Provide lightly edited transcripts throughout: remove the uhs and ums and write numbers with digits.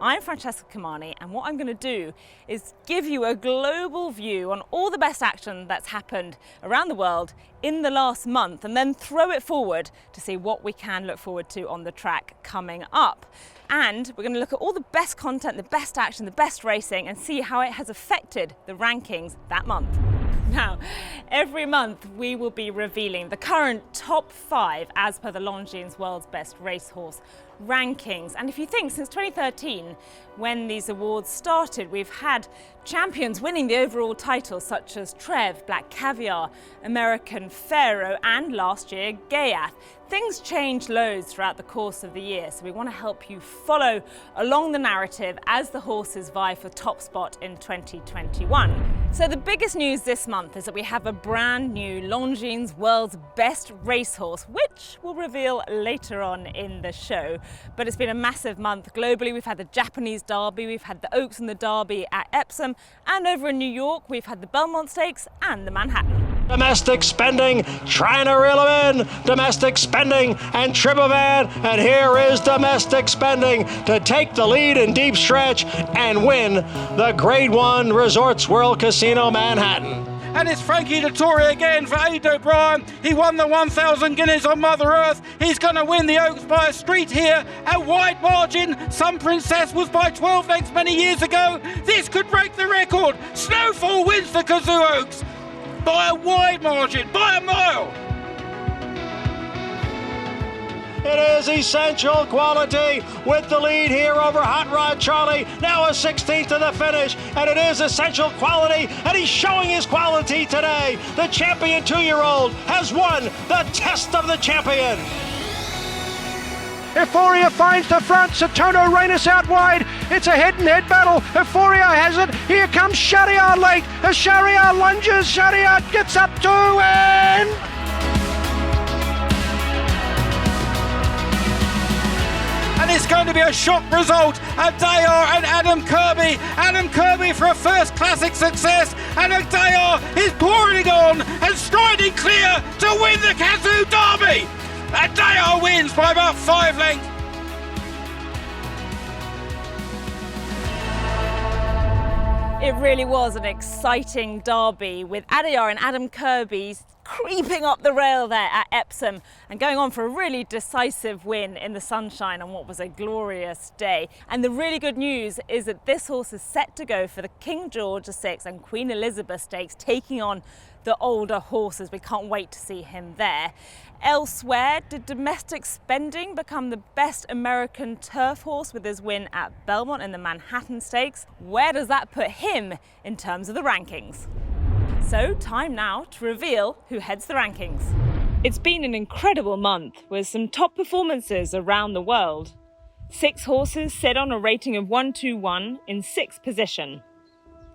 I'm Francesca Kamani, and what I'm going to do is give you a global view on all the best action that's happened around the world in the last month, and then throw it forward to see what we can look forward to on the track coming up. And we're going to look at all the best content, the best action, the best racing, and see how it has affected the rankings that month. Now, every month we will be revealing the current top 5 as per the Longines World's Best Racehorse Rankings. And if you think since 2013, when these awards started, we've had champions winning the overall titles such as Trev, Black Caviar, American Pharaoh, and last year Gaiath. Things change loads throughout the course of the year, so we want to help you follow along the narrative as the horses vie for top spot in 2021. So the biggest news this month is that we have a brand new Longines World's Best Racehorse, which we'll reveal later on in the show. But it's been a massive month globally. We've had the Japanese Derby, we've had the Oaks and the Derby at Epsom, and over in New York we've had the Belmont Stakes and the Manhattan. Domestic spending, trying to reel him in. Domestic spending and Tribovan, and here is domestic spending to take the lead in deep stretch and win the Grade 1 Resorts World Casino Manhattan. And it's Frankie Dettori again for Aidan O'Brien. He won the 1,000 guineas on Mother Earth. He's going to win the Oaks by a street here at wide margin. Sun Princess was by 12 lengths many years ago. This could break the record. Snowfall wins the Kazoo Oaks by a wide margin, by a mile. It is Essential Quality with the lead here over Hot Rod Charlie. Now a 16th to the finish, and it is Essential Quality, and he's showing his quality today. The champion 2-year-old has won the Test of the Champion. Euphoria finds the front, Satono Reynos out wide. It's a head-and-head battle. Euphoria has it. Here comes Shahryar late. As Shahryar lunges, Shahryar gets up to and... And it's going to be a shock result. Adair and Adam Kirby. Adam Kirby for a first classic success. And Adair is pouring on and striding clear to win the Kazoo Derby. Adair wins by about 5 lengths. It really was an exciting derby with Adair and Adam Kirby creeping up the rail there at Epsom and going on for a really decisive win in the sunshine on what was a glorious day. And the really good news is that this horse is set to go for the King George VI and Queen Elizabeth Stakes, taking on the older horses. We can't wait to see him there. Elsewhere, did Domestic Spending become the best American turf horse with his win at Belmont in the Manhattan Stakes? Where does that put him in terms of the rankings? So time now to reveal who heads the rankings. It's been an incredible month with some top performances around the world. 6 horses sit on a rating of 121 in 6th position.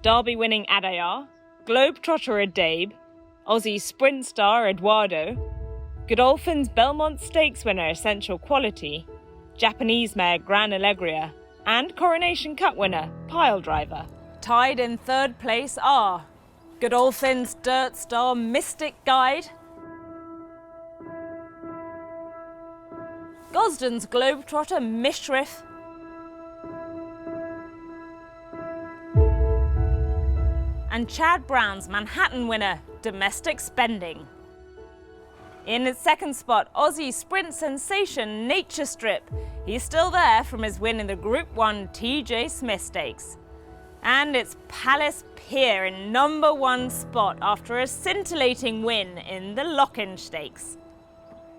Derby winning Adair, Globetrotter Adabe, Aussie Sprint star Eduardo, Godolphin's Belmont Stakes winner Essential Quality, Japanese mare Gran Alegria, and Coronation Cup winner Pile Driver. Tied in 3rd place are Godolphin's Dirt Star Mystic Guide, Gosden's Globetrotter MISHRIFF, and Chad Brown's Manhattan winner Domestic Spending. In its 2nd spot, Aussie Sprint sensation Nature Strip. He's still there from his win in the Group 1 TJ Smith Stakes. And it's Palace PIER in number 1 spot after a scintillating win in the Longines Stakes.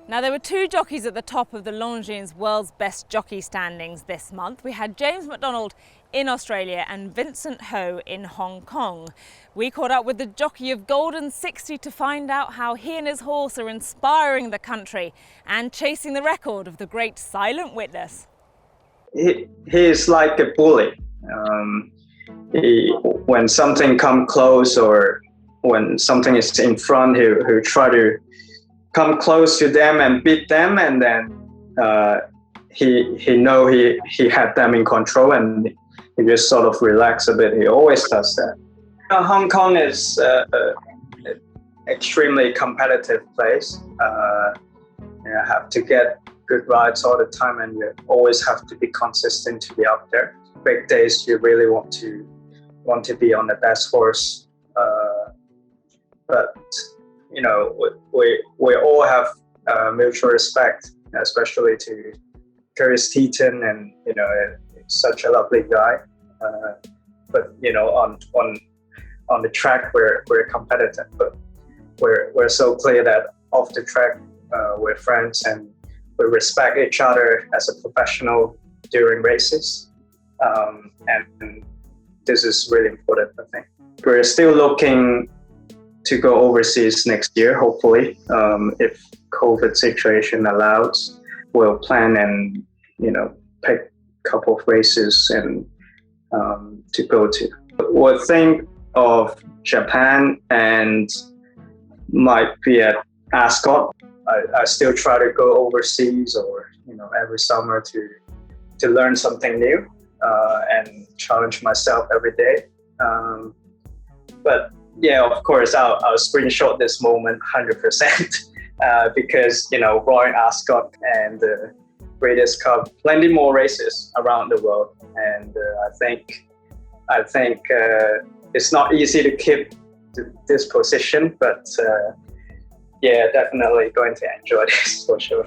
Now, there were 2 jockeys at the top of the Longines World's Best Jockey standings this month. We had James McDonald in Australia and Vincent Ho in Hong Kong. We caught up with the jockey of Golden 60 to find out how he and his horse are inspiring the country and chasing the record of the great Silent Witness. He is like a bully. When something comes close or when something is in front, he'll try to come close to them and beat them, and then he know he had them in control, and he just sort of relax a bit. He always does that. Hong Kong is an extremely competitive place. You have to get good rides all the time, and you always have to be consistent to be up there. Big days, you really want to be on the best horse. But you know, we all have mutual respect, especially to Curtis Teaton, and you know, such a lovely guy. But you know, on the track, we're competitive, but we're so clear that off the track, we're friends and we respect each other as a professional during races. And this is really important, I think. We're still looking to go overseas next year, hopefully. If COVID situation allows, we'll plan and, you know, pick a couple of races and to go to. We'll think of Japan and might be at Ascot. I still try to go overseas, or you know, every summer to learn something new and challenge myself every day. But yeah, of course, I'll screenshot this moment 100% because you know, Royal Ascot and the Breeders' Cup, plenty more races around the world, and I think it's not easy to keep this position, but yeah, definitely going to enjoy this for sure.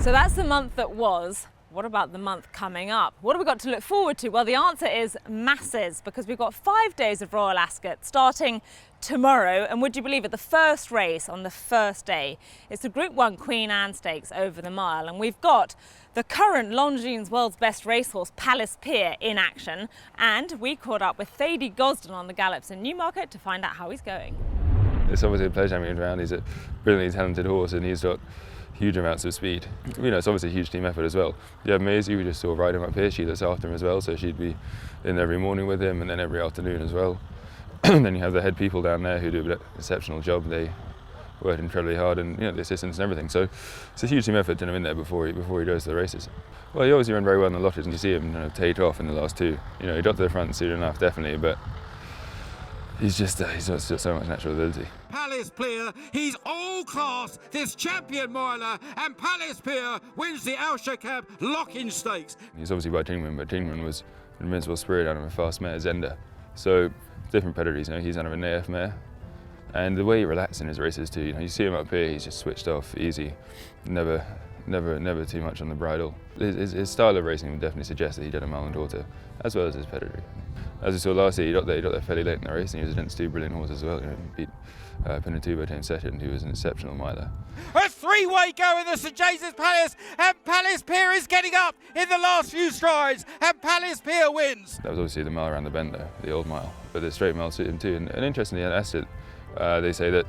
So that's the month that was. What about the month coming up? What have we got to look forward to? Well, the answer is masses, because we've got 5 days of Royal Ascot starting tomorrow. And would you believe it, the first race on the first day is the Group 1 Queen Anne Stakes over the mile. And we've got the current Longines World's Best racehorse, PIER, in action. And we caught up with Thady Gosden on the gallops in Newmarket to find out how he's going. It's obviously a pleasure having him around. He's a brilliantly talented horse and he's got huge amounts of speed. You know, it's obviously a huge team effort as well. You have Maisie, we just saw ride him up here. She looks after him as well, so she'd be in every morning with him and then every afternoon as well. And then you have the head people down there who do an exceptional job. They work incredibly hard, and you know, the assistants and everything. So it's a huge team effort to him in there before he goes to the races. Well, he obviously ran very well in the lotteries, and you see him take off in the last two. You know, he got to the front soon enough, definitely, but he's got so much natural ability. PIER, he's all class, this champion miler, and PIER wins the Al-Shakab Locking Stakes. He's obviously by Tingman, but Tingman was an invincible spirit out of a fast mare, Zenda. So different pedigrees, you know, he's out of a Naif mare. And the way he relaxes in his races too, you know, you see him up here, he's just switched off, easy, never too much on the bridle. His style of racing would definitely suggest that he did a mile and quarter, as well as his pedigree. As we saw last year, he got there fairly late in the race, and he was against two brilliant horses as well. You know, he beat Pinatubo came second, who was an exceptional miler. A three-way go in the St James's Palace, and PIER is getting up in the last few strides, and PIER wins. That was obviously the mile around the bend though, the old mile, but the straight mile suited him too. And interestingly, at Ascot, they say that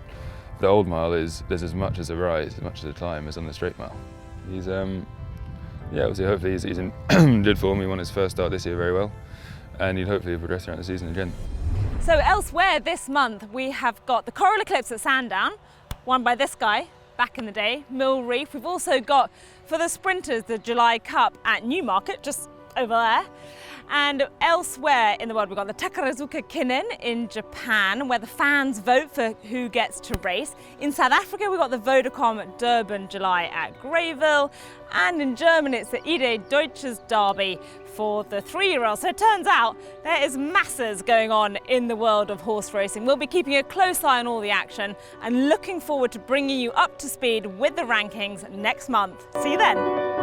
the old mile there's as much as a rise, as much as a climb as on the straight mile. He's yeah, obviously hopefully he's in good form. He won his first start this year very well, and he'd hopefully progress throughout the season again. So elsewhere this month, we have got the Coral Eclipse at Sandown, won by this guy back in the day, Mill Reef. We've also got, for the sprinters, the July Cup at Newmarket, just over there. And elsewhere in the world, we've got the Takarazuka Kinen in Japan, where the fans vote for who gets to race. In South Africa, we've got the Vodacom Durban July at Greyville. And in Germany, it's the Ide Deutsches Derby for the 3-year-olds. So it turns out there is masses going on in the world of horse racing. We'll be keeping a close eye on all the action and looking forward to bringing you up to speed with the rankings next month. See you then.